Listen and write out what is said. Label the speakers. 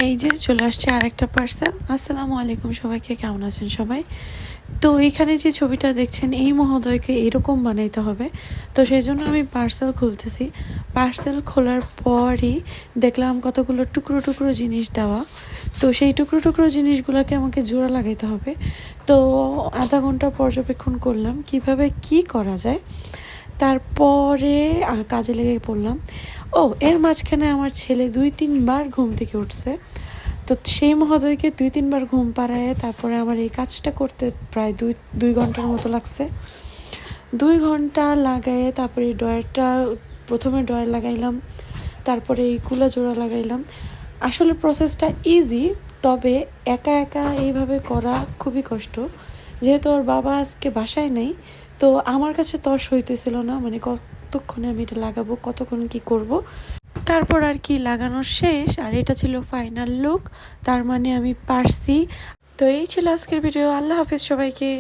Speaker 1: এই যে চলে আসছে আরেকটা পার্সেল। আসসালামু আলাইকুম সবাইকে, কেমন আছেন সবাই? তো এখানে যে ছবিটা দেখছেন এই মহোদয়কে এরকম বানাইতে হবে। তো সেই জন্য আমি পার্সেল খুলতেছি। পার্সেল খোলার পরই দেখলাম কতগুলো টুকরো টুকরো জিনিস দেওয়া। তো সেই টুকরো টুকরো জিনিসগুলোকে আমাকে জোড়া লাগাইতে হবে। তো আধা ঘন্টা পর্যবেক্ষণ করলাম কিভাবে কি করা যায়। তারপরে কাজে লেগে পড়লাম। এর মাঝখানে আমার ছেলে 2-3 বার ঘুম থেকে উঠছে। তো সেই মহোদয়কে 2-3 বার ঘুম পাড়ায় তারপরে আমার এই কাজটা করতে প্রায় দুই ঘন্টার মতো লাগছে। 2 ঘন্টা লাগায়ে তারপরে ড্রয়ারটা প্রথমে ড্রয়ার লাগাইলাম, তারপরে এই কুলা জোড়া লাগাইলাম। আসলে প্রসেসটা ইজি, তবে একা একা এইভাবে করা খুবই কষ্ট। যেহেতু ওর বাবা আজকে বাসায় নেই, তো আমার কাছে তর সইতেছিল না, মানে কতক্ষণে আমি এটা লাগাবো, কতক্ষণ কি করব। তারপর আর কি লাগানো শেষ, আর এটা ছিল ফাইনাল লুক। তার মানে আমি পারছি। তো এই ছিল আজকের ভিডিও। আল্লাহ হাফেজ সবাইকে।